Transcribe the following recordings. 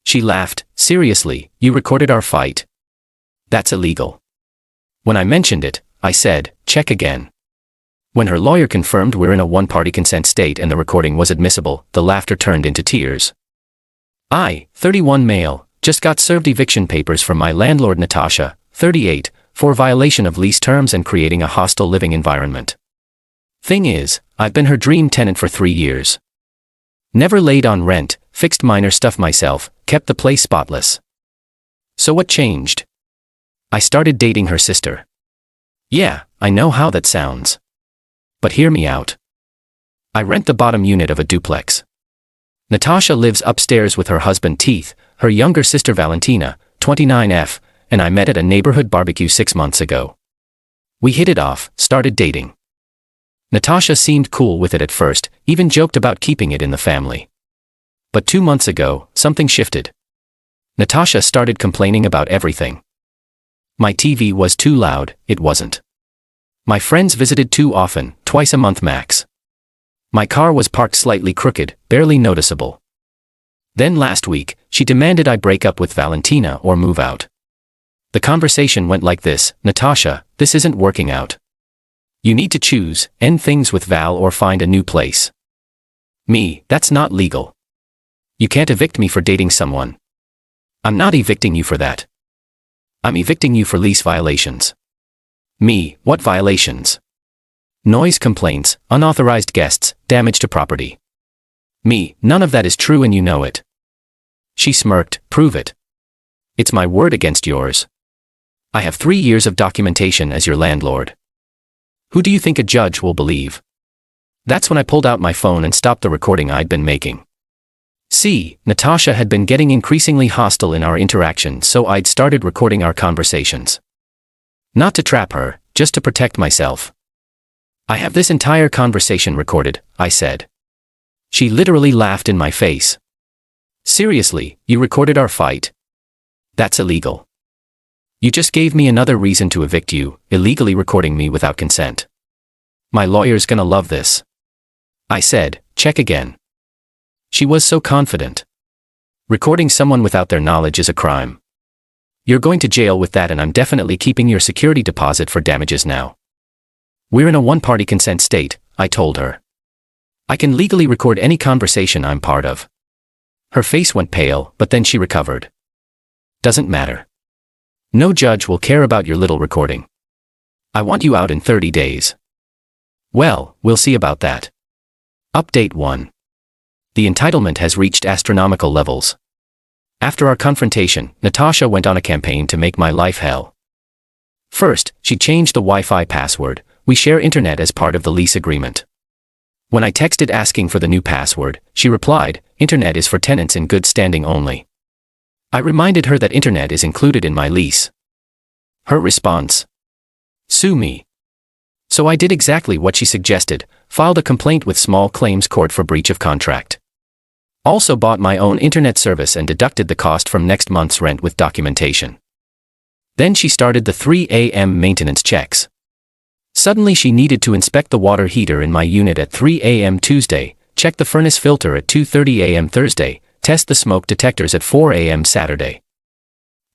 She laughed. Seriously, you recorded our fight? That's illegal. When I mentioned it, I said, check again. When her lawyer confirmed we're in a one-party consent state and the recording was admissible, the laughter turned into tears. I, 31 male, just got served eviction papers from my landlord Natasha, 38, for violation of lease terms and creating a hostile living environment. Thing is, I've been her dream tenant for 3 years. Never laid on rent, fixed minor stuff myself, kept the place spotless. So what changed? I started dating her sister. Yeah, I know how that sounds. But hear me out. I rent the bottom unit of a duplex. Natasha lives upstairs with her husband Teeth, her younger sister Valentina, 29F, and I met at a neighborhood barbecue 6 months ago. We hit it off, started dating. Natasha seemed cool with it at first, even joked about keeping it in the family. But 2 months ago, something shifted. Natasha started complaining about everything. My TV was too loud, it wasn't. My friends visited too often, twice a month max. My car was parked slightly crooked, barely noticeable. Then last week, she demanded I break up with Valentina or move out. The conversation went like this: Natasha, this isn't working out. You need to choose, end things with Val or find a new place. Me, that's not legal. You can't evict me for dating someone. I'm not evicting you for that. I'm evicting you for lease violations. Me, what violations? Noise complaints, unauthorized guests, damage to property. Me, none of that is true and you know it. She smirked. Prove it. It's my word against yours. I have 3 years of documentation as your landlord. Who do you think a judge will believe? That's when I pulled out my phone and stopped the recording I'd been making. See, Natasha had been getting increasingly hostile in our interaction, so I'd started recording our conversations. Not to trap her, just to protect myself. I have this entire conversation recorded, I said. She literally laughed in my face. Seriously, you recorded our fight? That's illegal. You just gave me another reason to evict you, illegally recording me without consent. My lawyer's gonna love this. I said, check again. She was so confident. Recording someone without their knowledge is a crime. You're going to jail with that and I'm definitely keeping your security deposit for damages now. We're in a one-party consent state, I told her. I can legally record any conversation I'm part of. Her face went pale, but then she recovered. Doesn't matter. No judge will care about your little recording. I want you out in 30 days. Well, we'll see about that. Update 1. The entitlement has reached astronomical levels. After our confrontation, Natasha went on a campaign to make my life hell. First, she changed the Wi-Fi password. We share internet as part of the lease agreement. When I texted asking for the new password, she replied, internet is for tenants in good standing only. I reminded her that internet is included in my lease. Her response: sue me. So I did exactly what she suggested, filed a complaint with small claims court for breach of contract. Also bought my own internet service and deducted the cost from next month's rent with documentation. Then she started the 3 a.m. maintenance checks. Suddenly she needed to inspect the water heater in my unit at 3 a.m. Tuesday, check the furnace filter at 2:30 a.m. Thursday, test the smoke detectors at 4 a.m. Saturday.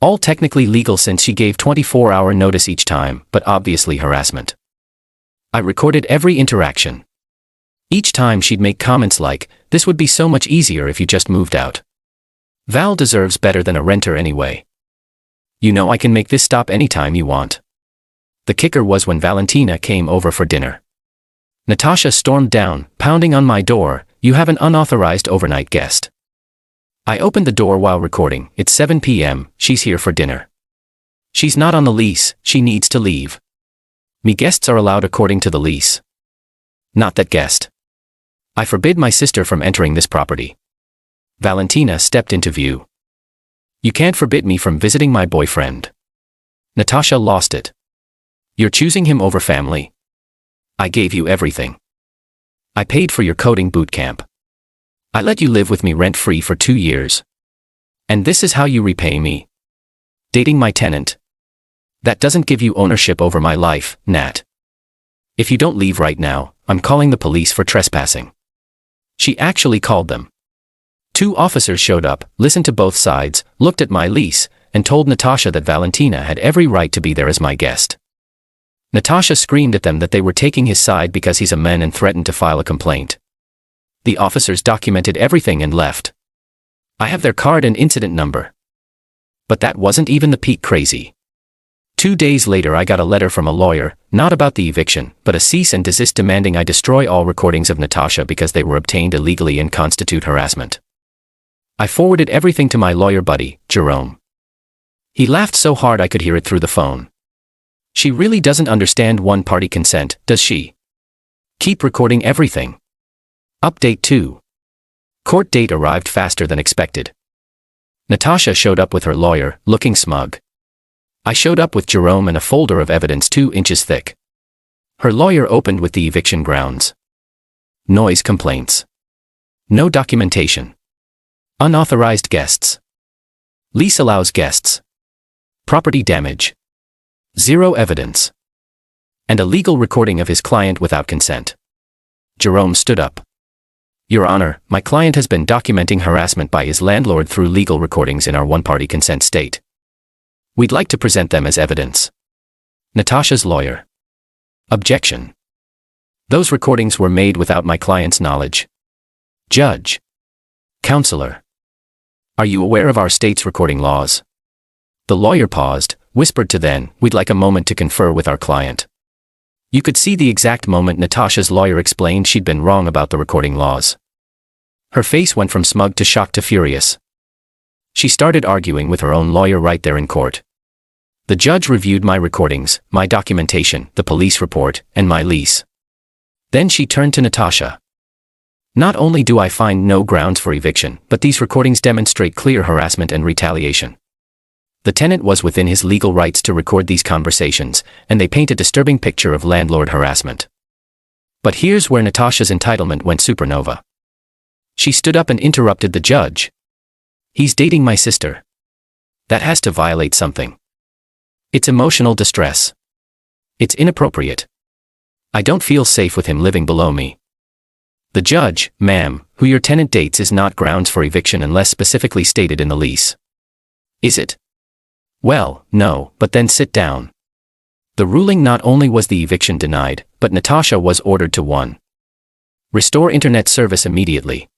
All technically legal since she gave 24-hour notice each time, but obviously harassment. I recorded every interaction. Each time she'd make comments like, this would be so much easier if you just moved out. Val deserves better than a renter anyway. You know I can make this stop anytime you want. The kicker was when Valentina came over for dinner. Natasha stormed down, pounding on my door, you have an unauthorized overnight guest. I opened the door while recording, it's 7 p.m., she's here for dinner. She's not on the lease, she needs to leave. Me guests are allowed according to the lease. Not that guest. I forbid my sister from entering this property. Valentina stepped into view. You can't forbid me from visiting my boyfriend. Natasha lost it. You're choosing him over family. I gave you everything. I paid for your coding boot camp. I let you live with me rent-free for 2 years. And this is how you repay me. Dating my tenant. That doesn't give you ownership over my life, Nat. If you don't leave right now, I'm calling the police for trespassing. She actually called them. 2 officers showed up, listened to both sides, looked at my lease, and told Natasha that Valentina had every right to be there as my guest. Natasha screamed at them that they were taking his side because he's a man and threatened to file a complaint. The officers documented everything and left. I have their card and incident number. But that wasn't even the peak crazy. 2 days later I got a letter from a lawyer, not about the eviction, but a cease and desist demanding I destroy all recordings of Natasha because they were obtained illegally and constitute harassment. I forwarded everything to my lawyer buddy, Jerome. He laughed so hard I could hear it through the phone. She really doesn't understand one-party consent, does she? Keep recording everything. Update 2. Court date arrived faster than expected. Natasha showed up with her lawyer, looking smug. I showed up with Jerome and a folder of evidence 2 inches thick. Her lawyer opened with the eviction grounds. Noise complaints. No documentation. Unauthorized guests. Lease allows guests. Property damage. 0 evidence. And a legal recording of his client without consent. Jerome stood up. Your Honor, my client has been documenting harassment by his landlord through legal recordings in our one-party consent state. We'd like to present them as evidence. Natasha's lawyer. Objection. Those recordings were made without my client's knowledge. Judge. Counselor. Are you aware of our state's recording laws? The lawyer paused, whispered to then, we'd like a moment to confer with our client. You could see the exact moment Natasha's lawyer explained she'd been wrong about the recording laws. Her face went from smug to shocked to furious. She started arguing with her own lawyer right there in court. The judge reviewed my recordings, my documentation, the police report, and my lease. Then she turned to Natasha. Not only do I find no grounds for eviction, but these recordings demonstrate clear harassment and retaliation. The tenant was within his legal rights to record these conversations, and they paint a disturbing picture of landlord harassment. But here's where Natasha's entitlement went supernova. She stood up and interrupted the judge. He's dating my sister. That has to violate something. It's emotional distress. It's inappropriate. I don't feel safe with him living below me. The judge, ma'am, who your tenant dates is not grounds for eviction unless specifically stated in the lease. Is it? Well, no, but then sit down. The ruling not only was the eviction denied, but Natasha was ordered to 1. Restore internet service immediately.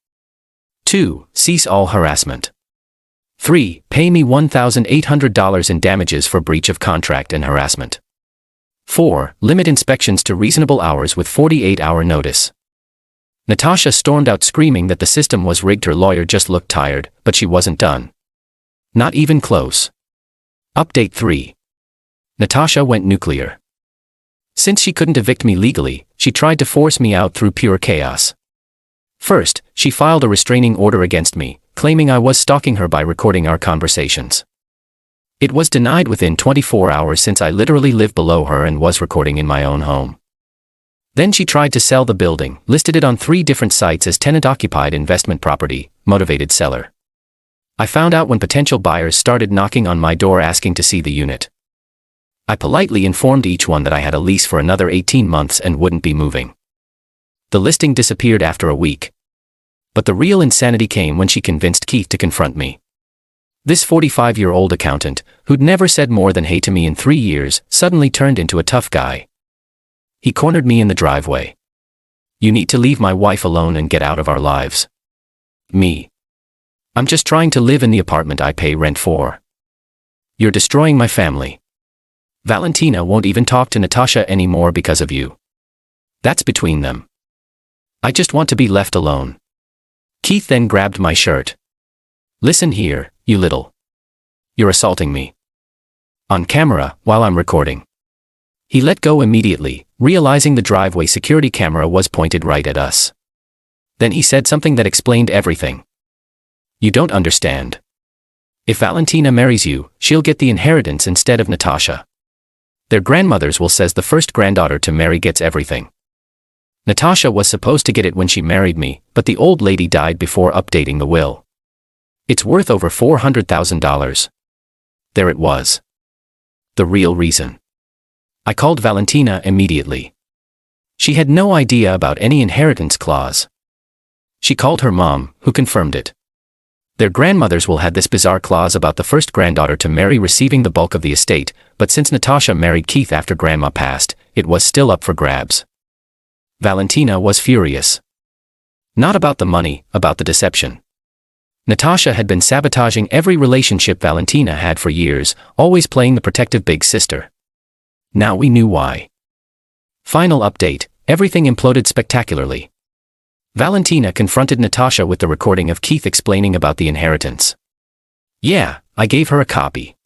2. Cease all harassment. 3. Pay me $1,800 in damages for breach of contract and harassment. 4. Limit inspections to reasonable hours with 48-hour notice. Natasha stormed out screaming that the system was rigged. Her lawyer just looked tired, but she wasn't done. Not even close. Update 3. Natasha went nuclear. Since she couldn't evict me legally, she tried to force me out through pure chaos. First, she filed a restraining order against me, claiming I was stalking her by recording our conversations. It was denied within 24 hours since I literally live below her and was recording in my own home. Then she tried to sell the building, listed it on 3 different sites as tenant-occupied investment property, motivated seller. I found out when potential buyers started knocking on my door asking to see the unit. I politely informed each one that I had a lease for another 18 months and wouldn't be moving. The listing disappeared after a week. But the real insanity came when she convinced Keith to confront me. This 45-year-old accountant, who'd never said more than hey to me in 3 years, suddenly turned into a tough guy. He cornered me in the driveway. You need to leave my wife alone and get out of our lives. Me. I'm just trying to live in the apartment I pay rent for. You're destroying my family. Valentina won't even talk to Natasha anymore because of you. That's between them. I just want to be left alone. Keith then grabbed my shirt. Listen here, you little. You're assaulting me. On camera, while I'm recording. He let go immediately, realizing the driveway security camera was pointed right at us. Then he said something that explained everything. You don't understand. If Valentina marries you, she'll get the inheritance instead of Natasha. Their grandmothers will says the first granddaughter to marry gets everything. Natasha was supposed to get it when she married me, but the old lady died before updating the will. It's worth over $400,000. There it was. The real reason. I called Valentina immediately. She had no idea about any inheritance clause. She called her mom, who confirmed it. Their grandmothers will have this bizarre clause about the first granddaughter to marry receiving the bulk of the estate, but since Natasha married Keith after Grandma passed, it was still up for grabs. Valentina was furious. Not about the money, about the deception. Natasha had been sabotaging every relationship Valentina had for years, always playing the protective big sister. Now we knew why. Final update, everything imploded spectacularly. Valentina confronted Natasha with the recording of Keith explaining about the inheritance. Yeah, I gave her a copy.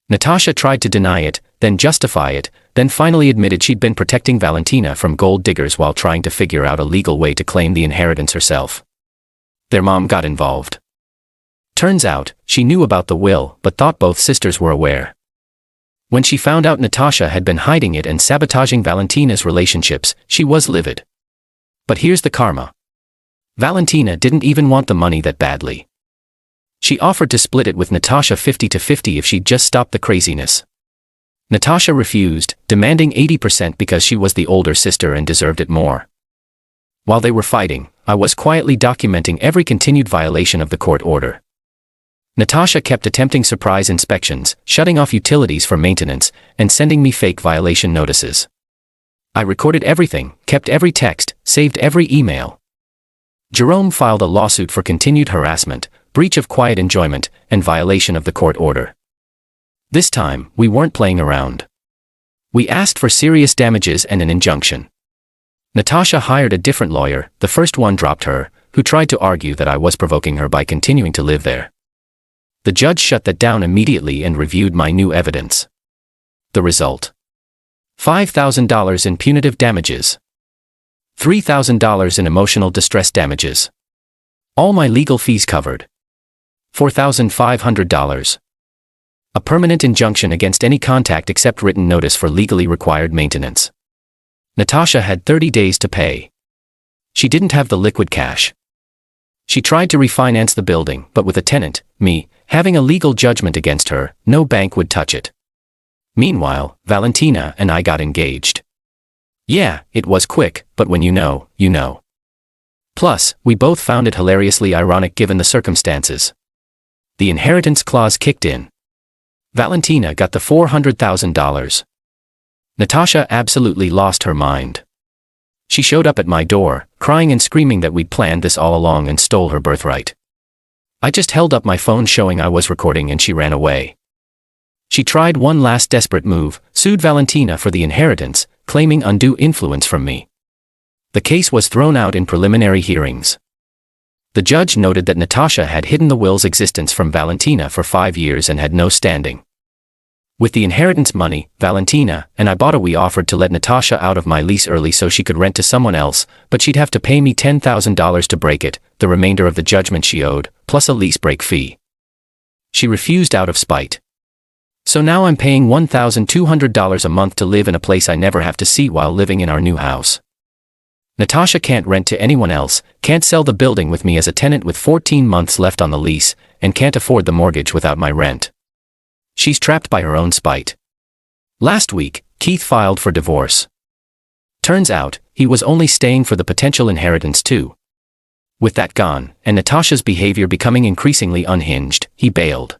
Natasha tried to deny it, then justify it, then finally admitted she'd been protecting Valentina from gold diggers while trying to figure out a legal way to claim the inheritance herself. Their mom got involved. Turns out, she knew about the will but thought both sisters were aware. When she found out Natasha had been hiding it and sabotaging Valentina's relationships, she was livid. But here's the karma. Valentina didn't even want the money that badly. She offered to split it with Natasha 50-50 if she'd just stop the craziness. Natasha refused, demanding 80% because she was the older sister and deserved it more. While they were fighting, I was quietly documenting every continued violation of the court order. Natasha kept attempting surprise inspections, shutting off utilities for maintenance, and sending me fake violation notices. I recorded everything, kept every text, saved every email. Jerome filed a lawsuit for continued harassment, breach of quiet enjoyment, and violation of the court order. This time, we weren't playing around. We asked for serious damages and an injunction. Natasha hired a different lawyer, the first one dropped her, who tried to argue that I was provoking her by continuing to live there. The judge shut that down immediately and reviewed my new evidence. The result: $5,000 in punitive damages. $3,000 in emotional distress damages. All my legal fees covered. $4,500. A permanent injunction against any contact except written notice for legally required maintenance. Natasha had 30 days to pay. She didn't have the liquid cash. She tried to refinance the building, but with a tenant, me, having a legal judgment against her, no bank would touch it. Meanwhile, Valentina and I got engaged. Yeah, it was quick, but when you know, you know. Plus, we both found it hilariously ironic given the circumstances. The inheritance clause kicked in. Valentina got the $400,000. Natasha absolutely lost her mind. She showed up at my door, crying and screaming that we'd planned this all along and stole her birthright. I just held up my phone showing I was recording and she ran away. She tried one last desperate move, sued Valentina for the inheritance, claiming undue influence from me. The case was thrown out in preliminary hearings. The judge noted that Natasha had hidden the will's existence from Valentina for 5 years and had no standing. With the inheritance money, Valentina and we offered to let Natasha out of my lease early so she could rent to someone else, but she'd have to pay me $10,000 to break it, the remainder of the judgment she owed, plus a lease break fee. She refused out of spite. So now I'm paying $1,200 a month to live in a place I never have to see while living in our new house. Natasha can't rent to anyone else, can't sell the building with me as a tenant with 14 months left on the lease, and can't afford the mortgage without my rent. She's trapped by her own spite. Last week, Keith filed for divorce. Turns out, he was only staying for the potential inheritance too. With that gone, and Natasha's behavior becoming increasingly unhinged, he bailed.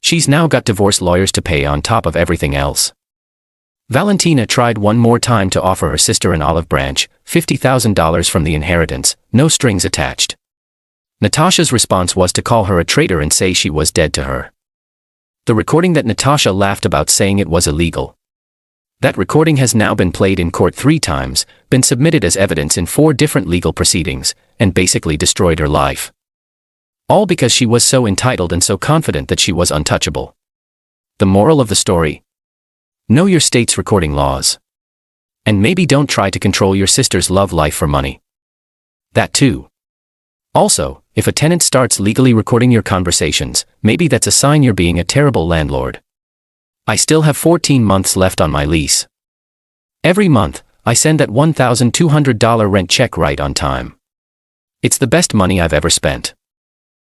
She's now got divorce lawyers to pay on top of everything else. Valentina tried one more time to offer her sister an olive branch, $50,000 from the inheritance, no strings attached. Natasha's response was to call her a traitor and say she was dead to her. The recording that Natasha laughed about saying it was illegal. That recording has now been played in court 3 times, been submitted as evidence in 4 different legal proceedings, and basically destroyed her life. All because she was so entitled and so confident that she was untouchable. The moral of the story? Know your state's recording laws. And maybe don't try to control your sister's love life for money. That too. Also, if a tenant starts legally recording your conversations, maybe that's a sign you're being a terrible landlord. I still have 14 months left on my lease. Every month, I send that $1,200 rent check right on time. It's the best money I've ever spent.